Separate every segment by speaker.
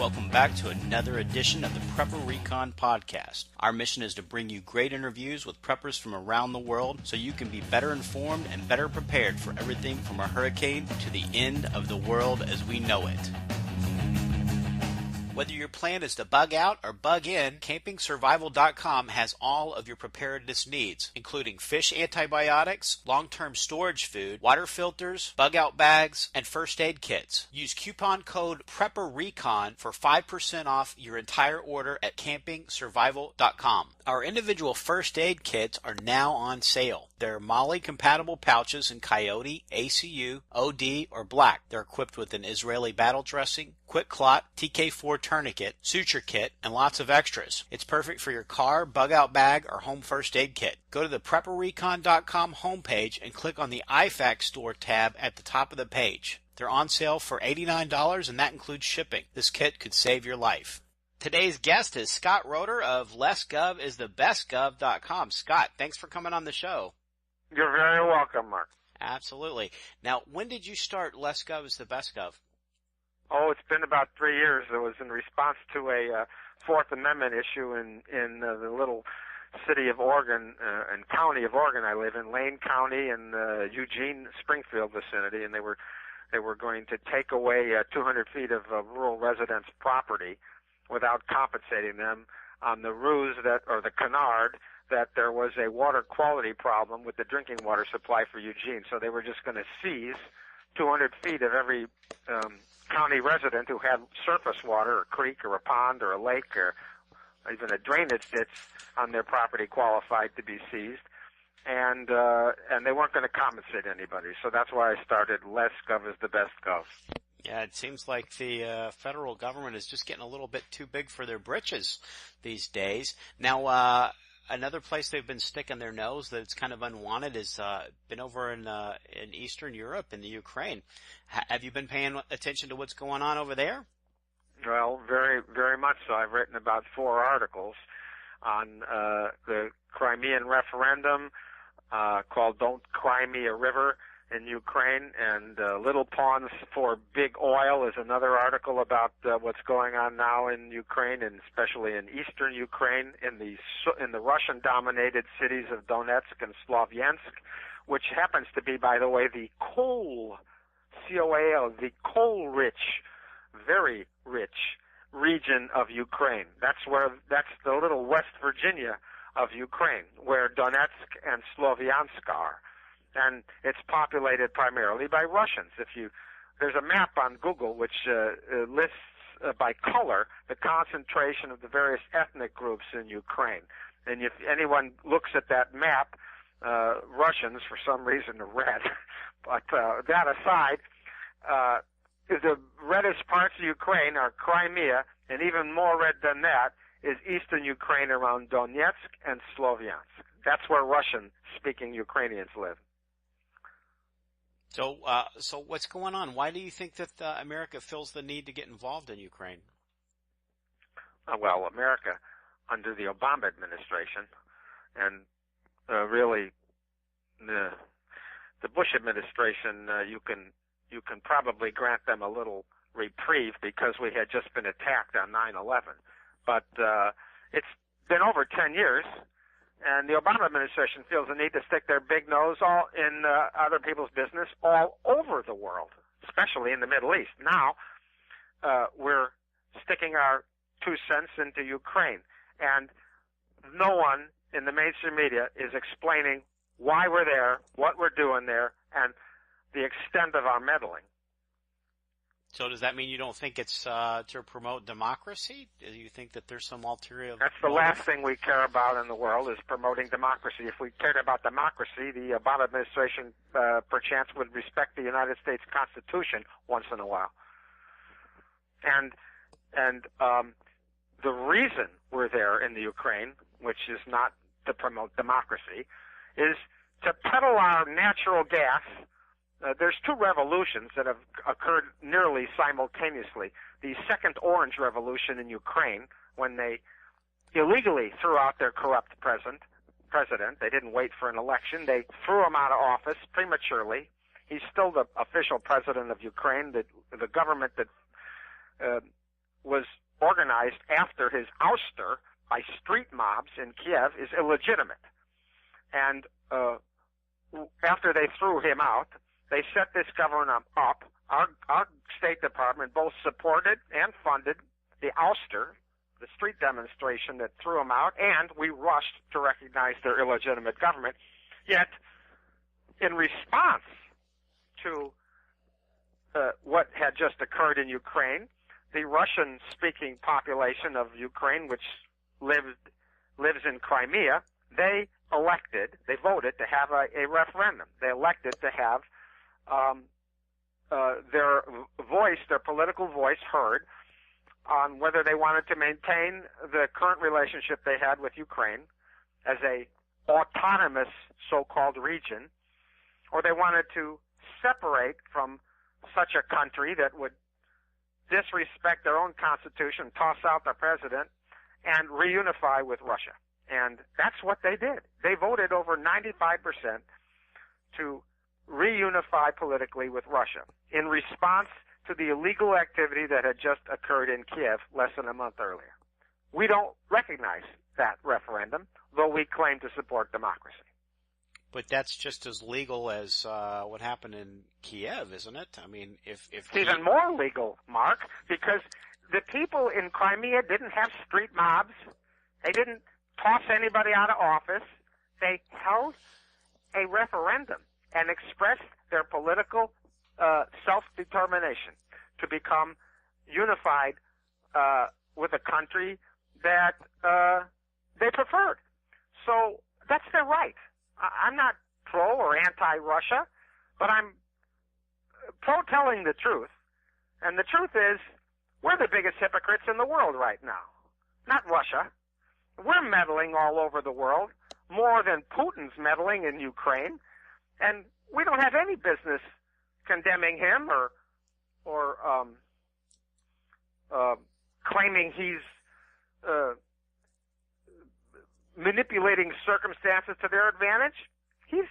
Speaker 1: Welcome back to another edition of the Prepper Recon podcast. Our mission is to bring you great interviews with preppers from around the world so you can be better informed and better prepared for everything from a hurricane to the end of the world as we know it. Whether your plan is to bug out or bug in, CampingSurvival.com has all of your preparedness needs, including fish antibiotics, long-term storage food, water filters, bug-out bags, and first aid kits. Use coupon code PREPPERRECON for 5% off your entire order at CampingSurvival.com. Our individual first aid kits are now on sale. They're MOLLE-compatible pouches in Coyote, ACU, OD, or Black. They're equipped with an Israeli battle dressing, quick clot, TK4 tourniquet, suture kit, and lots of extras. It's perfect for your car, bug-out bag, or home first aid kit. Go to the PrepperRecon.com homepage and click on the IFAC store tab at the top of the page. They're on sale for $89, and that includes shipping. This kit could save your life. Today's guest is Scott Roeder of LessGovIsTheBestGov.com. Scott, thanks for coming on the show.
Speaker 2: You're very welcome, Mark.
Speaker 1: Absolutely. Now, when did you start Less Gov is the Best Gov?
Speaker 2: Oh, it's been about 3 years. It was in response to a Fourth Amendment issue in the little city of Oregon and county of Oregon I live in, Lane County and Eugene, Springfield vicinity, and they were going to take away 200 feet of rural residents' property without compensating them on the ruse or the canard that there was a water quality problem with the drinking water supply for Eugene. So they were just going to seize 200 feet of every county resident who had surface water, a creek or a pond or a lake or even a drainage ditch on their property qualified to be seized. And they weren't going to compensate anybody. So that's why I started Less Gov is the Best Gov.
Speaker 1: Yeah, it seems like the federal government is just getting a little bit too big for their britches these days. Now, another place they've been sticking their nose that's kind of unwanted has been over in Eastern Europe, in the Ukraine. Have you been paying attention to what's going on over there?
Speaker 2: Well, very, very much so. I've written about 4 articles on the Crimean referendum called Don't Cry Me a River in Ukraine, and Little Pawns for Big Oil is another article about what's going on now in Ukraine, and especially in eastern Ukraine, in the Russian-dominated cities of Donetsk and Slovyansk, which happens to be, by the way, the coal, C-O-A-L, the coal-rich, very rich region of Ukraine. That's the little West Virginia of Ukraine, where Donetsk and Slovyansk are. And it's populated primarily by Russians. There's a map on Google which lists by color the concentration of the various ethnic groups in Ukraine. And if anyone looks at that map, Russians, for some reason, are red. But that aside, the reddest parts of Ukraine are Crimea, and even more red than that is eastern Ukraine around Donetsk and Slovyansk. That's where Russian-speaking Ukrainians live.
Speaker 1: So what's going on? Why do you think that America feels the need to get involved in Ukraine?
Speaker 2: Well, America, under the Obama administration, and really the Bush administration, you can probably grant them a little reprieve because we had just been attacked on 9/11. But it's been over 10 years. And the Obama administration feels the need to stick their big nose all in other people's business all over the world, especially in the Middle East. Now, we're sticking our 2 cents into Ukraine. And no one in the mainstream media is explaining why we're there, what we're doing there, and the extent of our meddling.
Speaker 1: So does that mean you don't think it's to promote democracy? Do you think that there's some ulterior motive?
Speaker 2: That's the last thing we care about in the world is promoting democracy. If we cared about democracy, the Obama administration perchance would respect the United States Constitution once in a while. And the reason we're there in the Ukraine, which is not to promote democracy, is to peddle our natural gas. There's 2 revolutions that have occurred nearly simultaneously. The Second Orange Revolution in Ukraine, when they illegally threw out their corrupt president. They didn't wait for an election. They threw him out of office prematurely. He's still the official president of Ukraine. The government that was organized after his ouster by street mobs in Kiev is illegitimate. And after they threw him out, they set this government up. Our State Department both supported and funded the ouster, the street demonstration that threw him out, and we rushed to recognize their illegitimate government. Yet, in response to what had just occurred in Ukraine, the Russian-speaking population of Ukraine, which lives in Crimea, they voted to have a referendum. They elected to have their political voice heard on whether they wanted to maintain the current relationship they had with Ukraine as a autonomous so-called region, or they wanted to separate from such a country that would disrespect their own constitution, toss out their president, and reunify with Russia. And that's what they did. They voted over 95% to reunify politically with Russia in response to the illegal activity that had just occurred in Kiev less than a month earlier. We don't recognize that referendum, though we claim to support democracy.
Speaker 1: But that's just as legal as what happened in Kiev, isn't it? I mean, if
Speaker 2: it's even more legal, Mark, because the people in Crimea didn't have street mobs. They didn't toss anybody out of office. They held a referendum and expressed their political self-determination to become unified with a country that they preferred. So that's their right. I'm not pro or anti-Russia, but I'm pro-telling the truth. And the truth is, we're the biggest hypocrites in the world right now, not Russia. We're meddling all over the world, more than Putin's meddling in Ukraine, and we don't have any business condemning him or claiming he's manipulating circumstances to their advantage. He's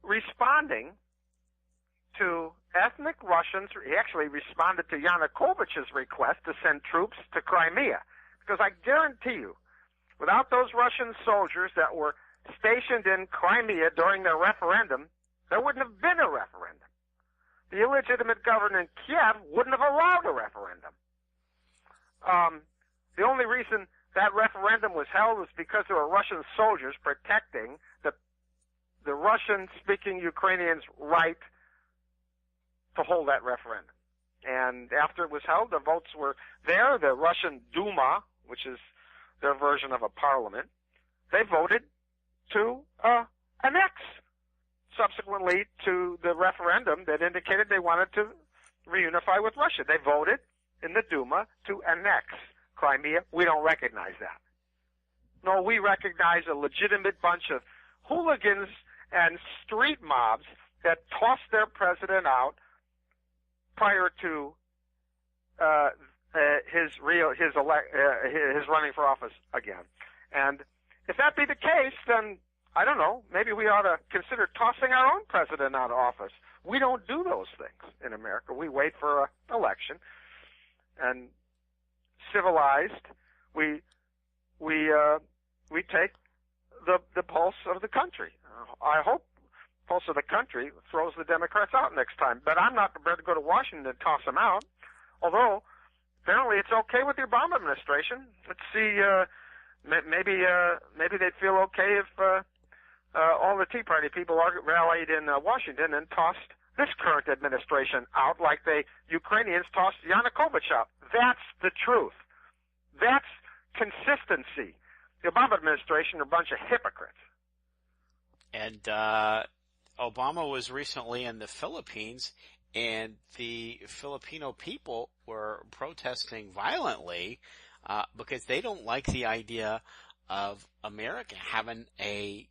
Speaker 2: responding to ethnic Russians. He actually responded to Yanukovych's request to send troops to Crimea. Because I guarantee you, without those Russian soldiers that were stationed in Crimea during their referendum, there wouldn't have been a referendum. The illegitimate government in Kiev wouldn't have allowed a referendum. The only reason that referendum was held was because there were Russian soldiers protecting the Russian-speaking Ukrainians' right to hold that referendum. And after it was held, the votes were there. The Russian Duma, which is their version of a parliament, they voted to annex subsequently to the referendum that indicated they wanted to reunify with Russia. They voted in the Duma to annex Crimea. We don't recognize that. No, we recognize a legitimate bunch of hooligans and street mobs that tossed their president out prior to his running for office again. And if that be the case, then I don't know, maybe we ought to consider tossing our own president out of office. We don't do those things in America. We wait for an election, and civilized, we take the pulse of the country. I hope pulse of the country throws the Democrats out next time, but I'm not prepared to go to Washington and toss them out. Although apparently it's okay with the Obama administration. Let's see, maybe they'd feel okay if all the Tea Party people rallied in Washington and tossed this current administration out like the Ukrainians tossed Yanukovych out. That's the truth. That's consistency. The Obama administration are a bunch of hypocrites.
Speaker 1: And Obama was recently in the Philippines, and the Filipino people were protesting violently because they don't like the idea of America having a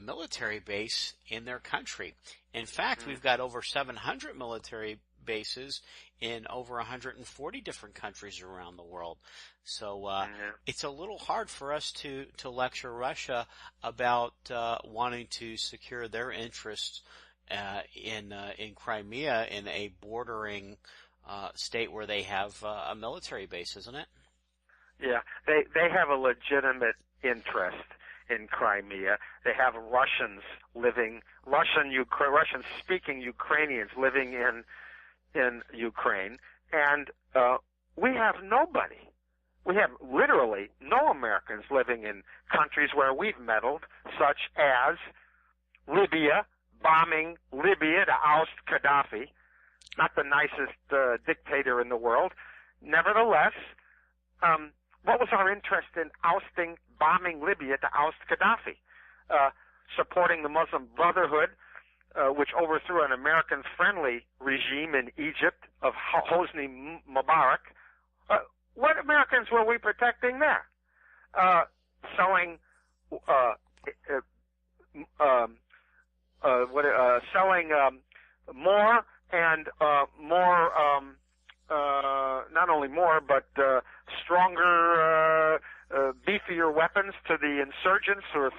Speaker 1: military base in their country. In fact, we've got over 700 military bases in over 140 different countries around the world. So it's a little hard for us to lecture Russia about wanting to secure their interests in Crimea in a bordering state where they have a military base, isn't it?
Speaker 2: Yeah, they have a legitimate interest in Crimea. They have Russian speaking Ukrainians living in Ukraine, and we have nobody. We have literally no Americans living in countries where we've meddled, such as Libya, bombing Libya to oust Gaddafi, not the nicest dictator in the world. Nevertheless, what was our interest in bombing Libya to oust Gaddafi? Supporting the Muslim Brotherhood, which overthrew an American-friendly regime in Egypt of Hosni Mubarak. What Americans were we protecting there? Selling more and not only more, but stronger, beefier weapons to the insurgents who are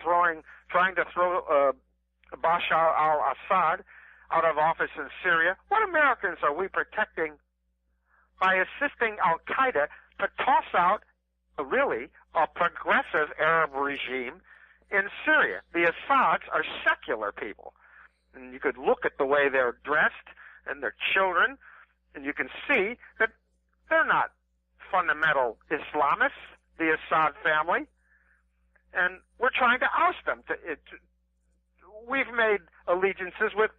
Speaker 2: trying to throw Bashar al-Assad out of office in Syria. What Americans are we protecting by assisting al-Qaeda to toss out, really, a progressive Arab regime in Syria? The Assads are secular people. And you could look at the way they're dressed and their children, and you can see that they're not fundamental Islamists, the Assad family. And we're trying to oust them. We've made allegiances with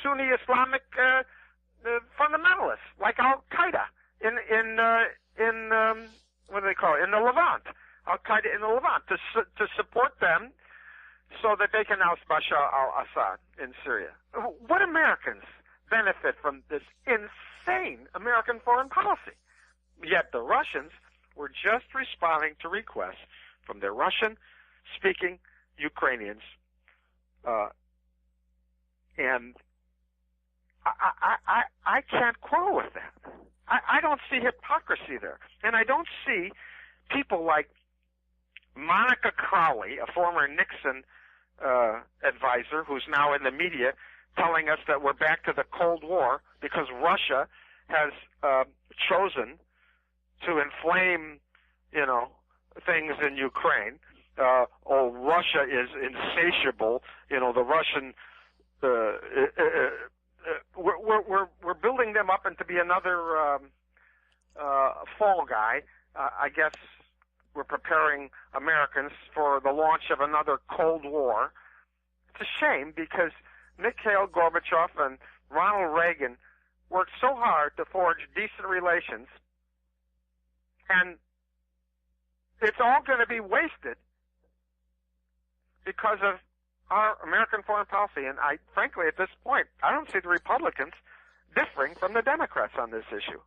Speaker 2: Sunni Islamic fundamentalists, like Al-Qaeda in what do they call it? In the Levant. Al-Qaeda in the Levant, to support them so that they can oust Bashar al-Assad in Syria. What Americans benefit from this insane American foreign policy? Yet the Russians were just responding to requests from their Russian-speaking Ukrainians, and I can't quarrel with that. I don't see hypocrisy there, and I don't see people like Monica Crowley, a former Nixon advisor who's now in the media, telling us that we're back to the Cold War because Russia has chosen to inflame, things in Ukraine. Russia is insatiable. The Russian we're building them up into be another fall guy. I guess we're preparing Americans for the launch of another Cold War. It's a shame because Mikhail Gorbachev and Ronald Reagan worked so hard to forge decent relations, and it's all going to be wasted because of our American foreign policy. And frankly, at this point, I don't see the Republicans differing from the Democrats on this issue.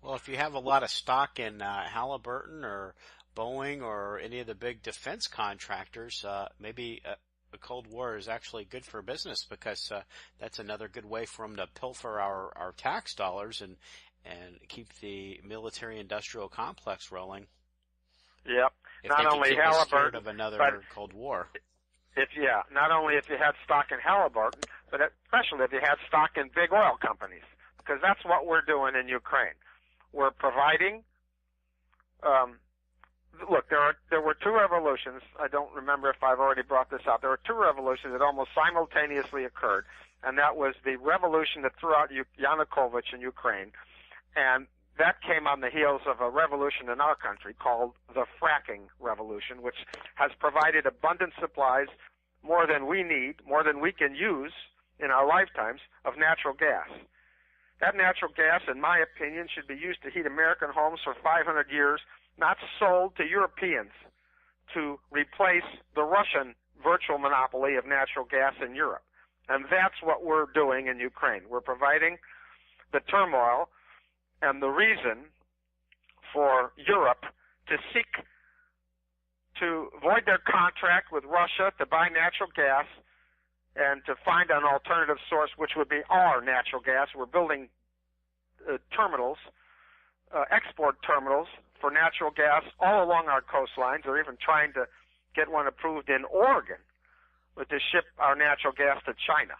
Speaker 1: Well, if you have a lot of stock in Halliburton or Boeing or any of the big defense contractors, maybe a Cold War is actually good for business, because that's another good way for them to pilfer our tax dollars and keep the military-industrial complex rolling.
Speaker 2: Yep. Not only Halliburton,
Speaker 1: of another Cold War.
Speaker 2: Not only if you had stock in Halliburton, but especially if you had stock in big oil companies, because that's what we're doing in Ukraine. We're providing. Look, there were two revolutions. I don't remember if I've already brought this out. There were two revolutions that almost simultaneously occurred, and that was the revolution that threw out Yanukovych in Ukraine, and that came on the heels of a revolution in our country called the fracking revolution, which has provided abundant supplies, more than we need, more than we can use in our lifetimes, of natural gas. That natural gas, in my opinion, should be used to heat American homes for 500 years, not sold to Europeans to replace the Russian virtual monopoly of natural gas in Europe. And that's what we're doing in Ukraine. We're providing the turmoil and the reason for Europe to seek to void their contract with Russia to buy natural gas and to find an alternative source, which would be our natural gas. We're building terminals, export terminals for natural gas all along our coastlines. We're even trying to get one approved in Oregon to ship our natural gas to China.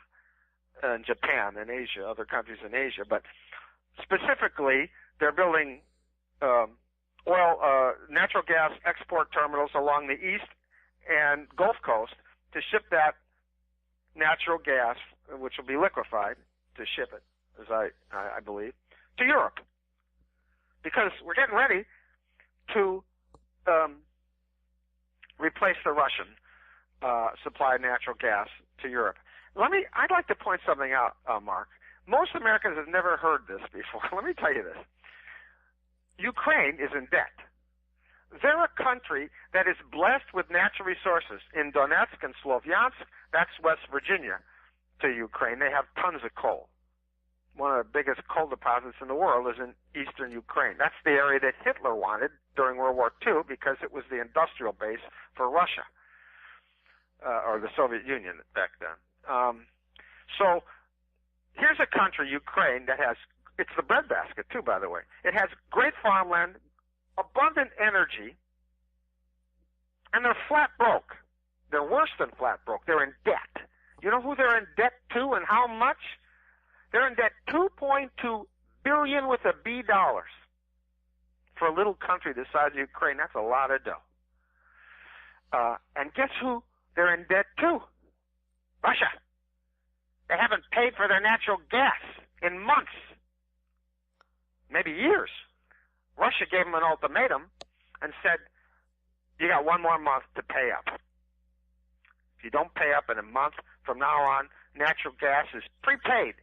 Speaker 2: and Japan and Asia, other countries in Asia. But specifically, they're building natural gas export terminals along the east and Gulf Coast to ship that natural gas, which will be liquefied, to ship it, as I believe, to Europe. Because we're getting ready to replace the Russian supply of natural gas to Europe. I'd like to point something out, Mark. Most Americans have never heard this before. Let me tell you this. Ukraine is in debt. They're a country that is blessed with natural resources. In Donetsk and Slovyansk, that's West Virginia to Ukraine. They have tons of coal. One of the biggest coal deposits in the world is in eastern Ukraine. That's the area that Hitler wanted during World War II because it was the industrial base for Russia, or the Soviet Union back then. So here's a country, Ukraine, that has, it's the breadbasket too, by the way. It has great farmland, abundant energy, and they're flat broke. They're worse than flat broke. They're in debt. You know who they're in debt to and how much? They're in debt $2.2 billion with a B dollars. For a little country the size of Ukraine, that's a lot of dough. And guess who they're in debt to? Russia. They haven't paid for their natural gas in months, maybe years. Russia gave them an ultimatum and said, you got one more month to pay up. If you don't pay up in a month, from now on, natural gas is prepaid.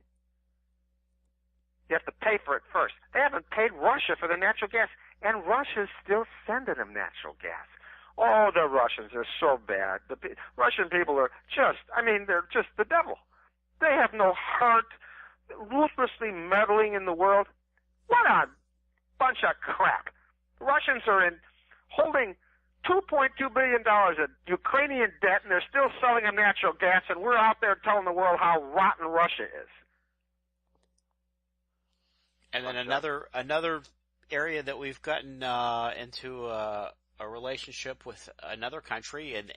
Speaker 2: You have to pay for it first. They haven't paid Russia for the natural gas, and Russia's still sending them natural gas. Oh, the Russians are so bad. The Russian people are they're just the devil. They have no heart, ruthlessly meddling in the world. What a bunch of crap. The Russians are holding $2.2 billion in Ukrainian debt, and they're still selling them natural gas, and we're out there telling the world how rotten Russia is.
Speaker 1: And then another area that we've gotten into a relationship with another country, and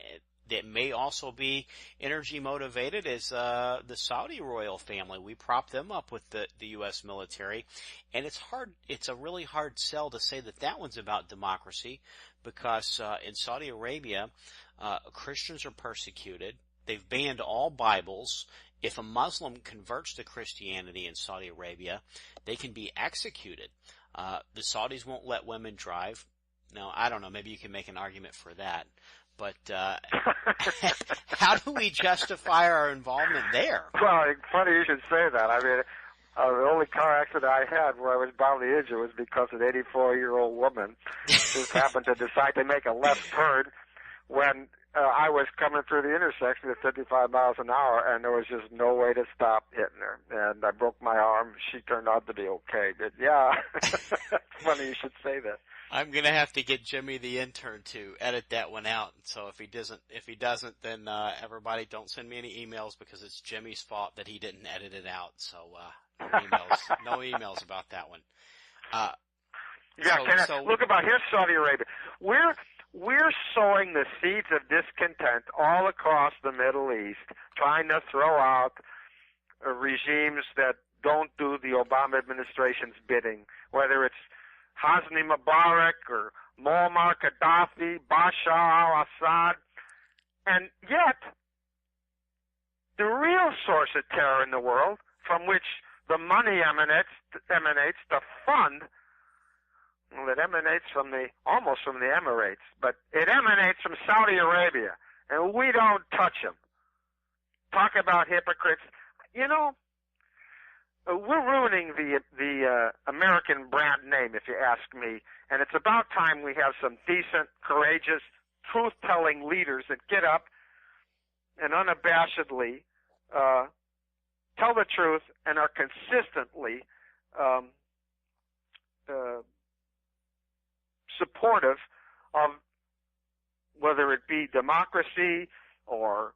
Speaker 1: that may also be energy motivated, is the Saudi royal family. We prop them up with the U.S. military, and it's a really hard sell to say that one's about democracy, because in Saudi Arabia, Christians are persecuted. They've banned all Bibles. If a Muslim converts to Christianity in Saudi Arabia, they can be executed. The Saudis won't let women drive. Now, I don't know, maybe you can make an argument for that. But how do we justify our involvement there?
Speaker 2: Well, funny you should say that. I mean, the only car accident I had where I was badly injured was because an 84-year-old woman just happened to decide to make a left turn when I was coming through the intersection at 55 miles an hour, and there was just no way to stop hitting her. And I broke my arm. She turned out to be okay. But, yeah, it's funny you should say that.
Speaker 1: I'm gonna have to get Jimmy the intern to edit that one out. So if he doesn't, then everybody don't send me any emails, because it's Jimmy's fault that he didn't edit it out. So no emails about that one.
Speaker 2: Look about here's Saudi Arabia. We're sowing the seeds of discontent all across the Middle East, trying to throw out regimes that don't do the Obama administration's bidding, whether it's Hosni Mubarak or Muammar Gaddafi, Bashar al-Assad. And yet, the real source of terror in the world, from which the money emanates to fund, that emanates almost from the Emirates, but it emanates from Saudi Arabia, and we don't touch them. Talk about hypocrites. You know, we're ruining the American brand name, if you ask me, and it's about time we have some decent, courageous, truth-telling leaders that get up and unabashedly tell the truth and are consistently supportive of whether it be democracy or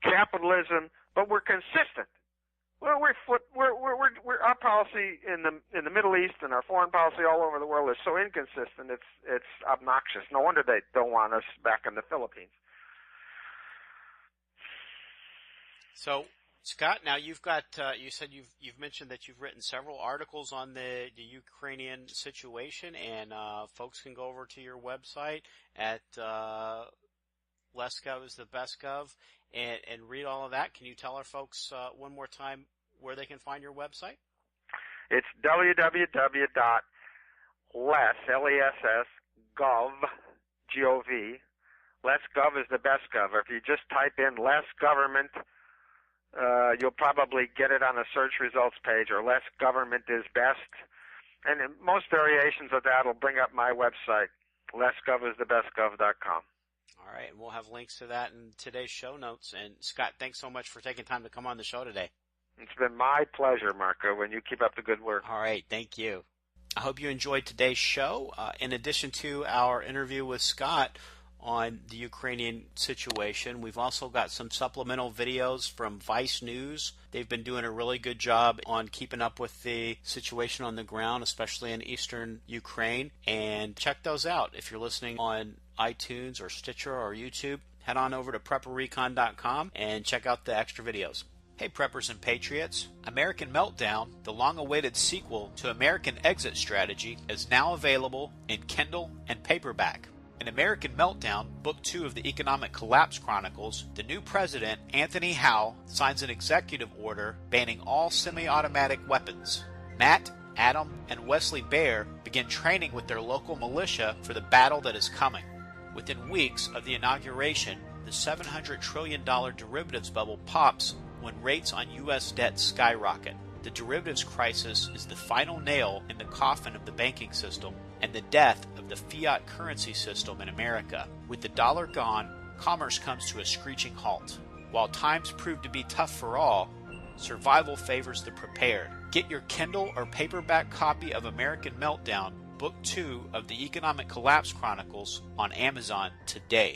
Speaker 2: capitalism, but we're consistent. Well, our policy in the Middle East and our foreign policy all over the world is so inconsistent. It's obnoxious. No wonder they don't want us back in the Philippines.
Speaker 1: So Scott, now you've got, you said you've mentioned that you've written several articles on the Ukrainian situation, and folks can go over to your website at Less Gov is the Best Gov and read all of that. Can you tell our folks one more time where they can find your website?
Speaker 2: It's www.less, L-E-S-S, gov, G-O-V. Less Gov is the best gov. If you just type in less government, you'll probably get it on the search results page, or less government is best. And most variations of that will bring up my website, lessgovisthebestgov.com.
Speaker 1: All right, and we'll have links to that in today's show notes. And Scott, thanks so much for taking time to come on the show today.
Speaker 2: It's been my pleasure, Marco, and you keep up the good work.
Speaker 1: All right, thank you. I hope you enjoyed today's show. In addition to our interview with Scott on the Ukrainian situation, we've also got some supplemental videos from Vice News. They've been doing a really good job on keeping up with the situation on the ground, especially in eastern Ukraine. And check those out. If you're listening on iTunes or Stitcher or YouTube, head on over to prepperrecon.com and check out the extra videos. Hey preppers and patriots, American Meltdown, the long-awaited sequel to American Exit Strategy, is now available in Kindle and paperback. In American Meltdown, Book 2 of the Economic Collapse Chronicles, the new president, Anthony Howe, signs an executive order banning all semi-automatic weapons. Matt, Adam, and Wesley Baer begin training with their local militia for the battle that is coming. Within weeks of the inauguration, the $700 trillion derivatives bubble pops when rates on U.S. debt skyrocket. The derivatives crisis is the final nail in the coffin of the banking system and the death of the fiat currency system in America. With the dollar gone, commerce comes to a screeching halt. While times prove to be tough for all, survival favors the prepared. Get your Kindle or paperback copy of American Meltdown, Book 2 of the Economic Collapse Chronicles on Amazon today.